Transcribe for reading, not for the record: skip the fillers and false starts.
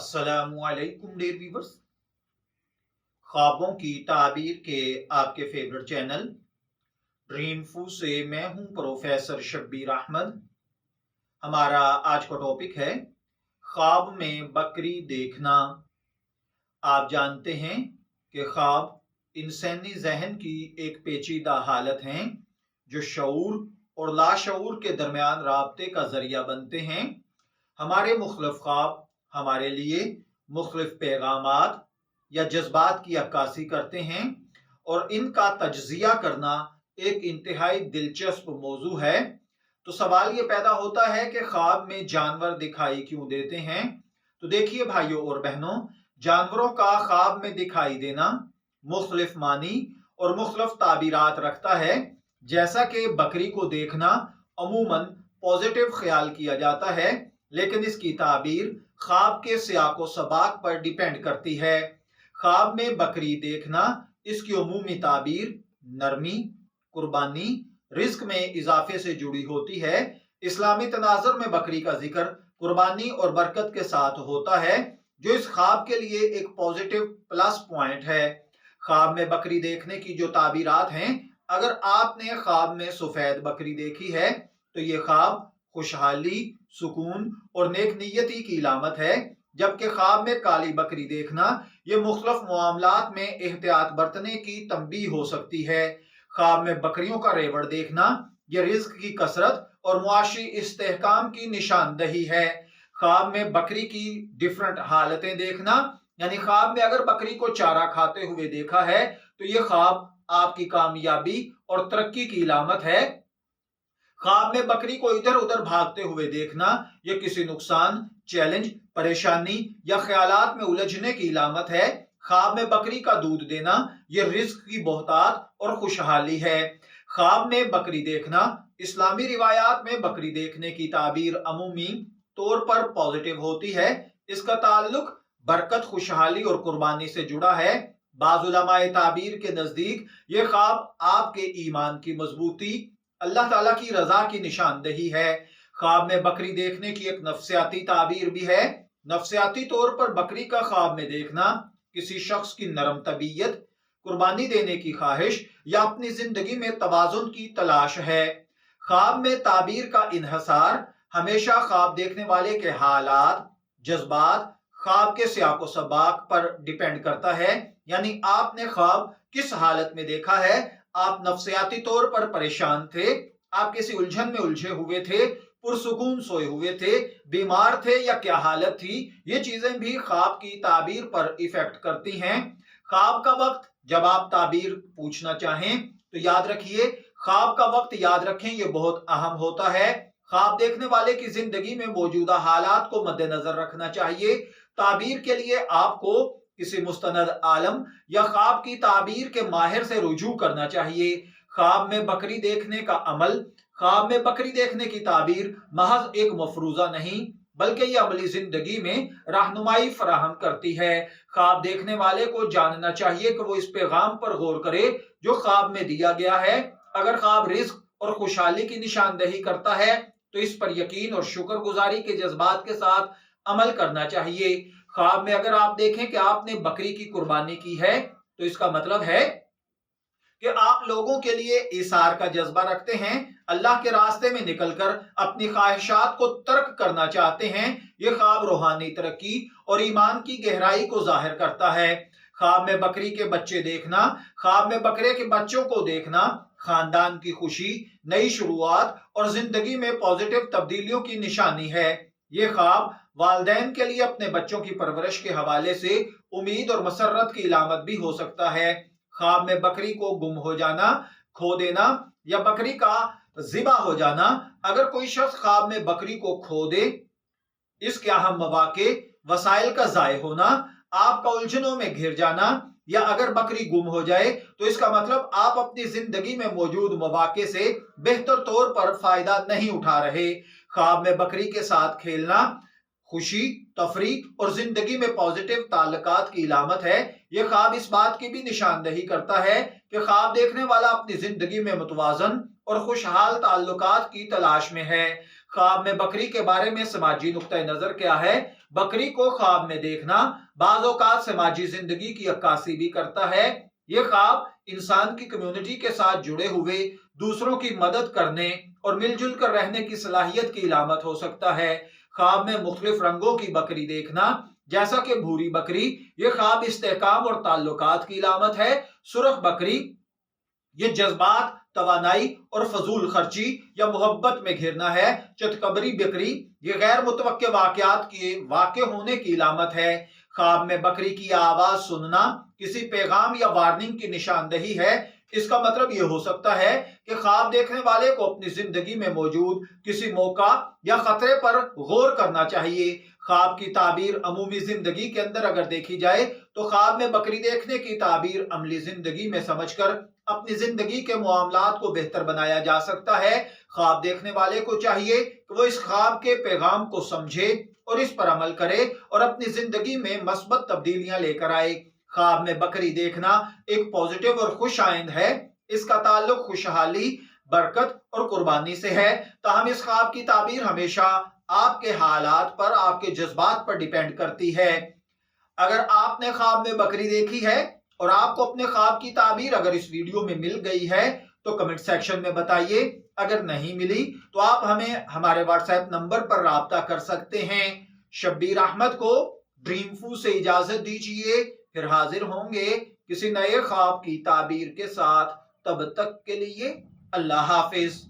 अस्सलामुअलैकुम dear viewers. ख्वाबों की ताबीर के आपके फेवरेट चैनल ड्रीम फू से मैं हूं प्रोफेसर शब्बीर अहमद। हमारा आज का टॉपिक है ख्वाब में बकरी देखना। आप जानते हैं कि ख्वाब इंसानी जहन की एक पेचीदा हालत है जो शऊर और लाशऊर के दरमियान राब्ते का जरिया बनते हैं। हमारे मुख्तलिफ ख्वाब हमारे लिए मुख्तलिफ पैगामात या जज्बात की अक्कासी करते हैं और इनका तज्जिया करना एक इंतहाई दिलचस्प मौजू है। तो सवाल ये पैदा होता है कि ख्वाब में जानवर दिखाई क्यों देते हैं। तो देखिए भाइयों और बहनों, जानवरों का ख्वाब में दिखाई देना मुख्तलिफ मानी और मुख्तलिफ ताबीरात रखता है। जैसा कि बकरी को देखना अमूमन पॉजिटिव ख्याल किया जाता है, लेकिन इसकी ताबीर ख्वाब के सियाको सबाक पर डिपेंड करती है। ख्वाब में बकरी देखना इसकी अमूमी ताबीर नरमी, कुर्बानी, रिस्क में इजाफे से जुड़ी होती है। इस्लामी तनाजुर में बकरी का जिक्र कुर्बानी और बरकत के साथ होता है, जो इस ख्वाब के लिए एक पॉजिटिव प्लस पॉइंट है। ख्वाब में बकरी देखने की जो ताबीरात हैं, अगर आपने ख्वाब में सफेद बकरी देखी है तो ये ख्वाब खुशहाली, सुकून और नेक नीयती की इलामत है। जबकि ख्वाब में काली बकरी देखना ये मुख्तलिफ मामलात में एहतियात बरतने की तंबीह हो सकती है। ख्वाब में बकरियों का रेवड़ देखना ये रिज्क की कसरत और मुआशी इस्तेहकाम की निशानदही है। ख्वाब में बकरी की डिफरेंट हालतें देखना, यानी ख्वाब में अगर बकरी को चारा खाते हुए देखा है तो ये ख्वाब आपकी कामयाबी और तरक्की की इलामत है। ख्वाब में बकरी को इधर उधर भागते हुए देखना यह किसी नुकसान, चैलेंज, परेशानी या ख्यालात में उलझने की इलामत है। ख्वाब में बकरी का दूध देना यह रिज्क की बहुतात और खुशहाली है। ख्वाब में बकरी देखना, इस्लामी रिवायात में बकरी देखने की ताबीर अमूमी तौर पर पॉजिटिव होती है। इसका ताल्लुक बरकत, खुशहाली और कुर्बानी से जुड़ा है। बाज़ उलमाए ताबीर के नजदीक ये ख्वाब आपके ईमान की मजबूती, अल्लाह ताला की रजा की निशानदही है। ख्वाब में बकरी देखने की एक नफ्सियाती ताबीर भी है। नफ्सियाती तौर पर बकरी का ख्वाब में देखना किसी शख्स की नरम तबीयत, कुर्बानी देने की ख्वाहिश या अपनी जिंदगी में तवाजुन की तलाश है। ख्वाब में ताबीर का इन्हसार हमेशा ख्वाब देखने वाले के हालात, जज्बात, ख्वाब के सियाको सबाक पर डिपेंड करता है। यानी आपने ख्वाब किस हालत में देखा है। आप नफ्सियाती तौर पर परेशान थे, आप किसी उलझन में उलझे हुए थे, पुरसुकून सोए हुए थे, बीमार थे या क्या हालत थी, ये चीजें भी ख्वाब की ताबीर पर इफेक्ट करती हैं। ख्वाब का वक्त जब आप ताबीर पूछना चाहें तो याद रखिए, ख्वाब का वक्त याद रखें, ये बहुत अहम होता है। ख्वाब देखने वाले की जिंदगी में मौजूदा हालात को मद्देनजर रखना चाहिए। ताबीर के लिए आपको किसी मुस्तनद आलम या ख्वाब की ताबीर के माहिर से रुजू करना चाहिए। ख्वाब में बकरी देखने का अमल, ख्वाब में बकरी देखने की ताबीर महज एक मफरूजा नहीं बल्कि ये अमली जिंदगी में रहनुमाई फराहम करती है। ख्वाब देखने वाले को जानना चाहिए कि वो इस पैगाम पर गौर करे जो ख्वाब में दिया गया है। अगर ख्वाब रिज्क और खुशहाली की निशानदही करता है तो इस पर यकीन और शुक्रगुजारी के जज्बात के साथ अमल करना चाहिए। ख्वाब में अगर आप देखें कि आपने बकरी की कुर्बानी की है तो इसका मतलब है कि आप लोगों के लिए इसार का जज्बा रखते हैं, अल्लाह के रास्ते में निकलकर अपनी ख्वाहिशात को तर्क करना चाहते हैं। यह ख्वाब रूहानी तरक्की और ईमान की गहराई को जाहिर करता है। ख्वाब में बकरी के बच्चे देखना, ख्वाब में बकरे के बच्चों को देखना खानदान की खुशी, नई शुरुआत और जिंदगी में पॉजिटिव तब्दीलियों की निशानी है। ये ख्वाब वालिदैन के लिए अपने बच्चों की परवरिश के हवाले से उम्मीद और मसरत की इलामत भी हो सकता है। ख्वाब में बकरी को गुम हो जाना, खो देना या बकरी का ज़िबा हो जाना, अगर कोई शख्स ख्वाब में बकरी को खो दे, इसके अहम मौके, वसाइल का ज़ाय होना, आपका उलझनों में घिर जाना, या अगर बकरी गुम हो जाए तो इसका मतलब आप अपनी जिंदगी में मौजूद मौके से बेहतर तौर पर फायदा नहीं उठा रहे। ख्वाब में बकरी के साथ खेलना खुशी, तफरीक और जिंदगी में पॉजिटिव ताल्लुकात की इलामत है। यह ख्वाब इस बात की भी निशानदही करता है कि ख्वाब देखने वाला अपनी जिंदगी में मुतवाजन और खुशहाल ताल्लुकात की तलाश में है। ख्वाब में बकरी के बारे में समाजी नुक्ता नजर क्या है। बकरी को ख्वाब में देखना बाज़ औक़ात समाजी जिंदगी की अक्कासी भी करता है। ये ख्वाब इंसान की कम्युनिटी के साथ जुड़े हुए, दूसरों की मदद करने और मिलजुल कर रहने की सलाहियत की इलामत हो सकता है। ख्वाब में मुख्तलिफ रंगों की बकरी देखना, जैसा कि भूरी बकरी, ये ख्वाब इस्तेहकाम और ताल्लुकात की इलामत है। सुर्ख बकरी, ये जज्बात, तवानाई और फजूल खर्ची या मोहब्बत में घिरना है। चटकबरी बकरी, ये गैर मुतवक्के वाकयात के वाक़े होने की इलामत है। ख्वाब में बकरी की आवाज सुनना किसी पैगाम या वार्निंग की निशानदही है। इसका मतलब यह हो सकता है कि ख्वाब देखने वाले को अपनी जिंदगी में मौजूद किसी मौका या खतरे पर गौर करना चाहिए। ख्वाब की ताबीर अमूमी जिंदगी के अंदर अगर देखी जाए तो ख्वाब में बकरी देखने की ताबीर अमली जिंदगी में समझकर अपनी जिंदगी के मामलात को बेहतर बनाया जा सकता है। ख्वाब देखने वाले को चाहिए कि वो इस ख्वाब के पैगाम को समझे और इस पर अमल करे और अपनी जिंदगी में मस्बत तब्दीलियां लेकर आए। ख्वाब में बकरी देखना एक पॉजिटिव और खुश आइंद है। इसका ताल्लुक खुशहाली, बरकत और कुर्बानी से है। ताहम इस ख्वाब की ताबीर हमेशा आपके हालात पर, आपके जज्बात पर डिपेंड करती है। अगर आपने ख्वाब में बकरी देखी है और आपको अपने ख्वाब की ताबीर अगर इस वीडियो में मिल गई है तो कमेंट सेक्शन में बताइए। अगर नहीं मिली तो आप हमें हमारे व्हाट्सएप नंबर पर राब्ता कर सकते हैं। शब्बीर अहमद को ड्रीम फूड से इजाजत दीजिए, फिर हाजिर होंगे किसी नए ख्वाब की ताबीर के साथ। तब तक के लिए अल्लाह हाफिज।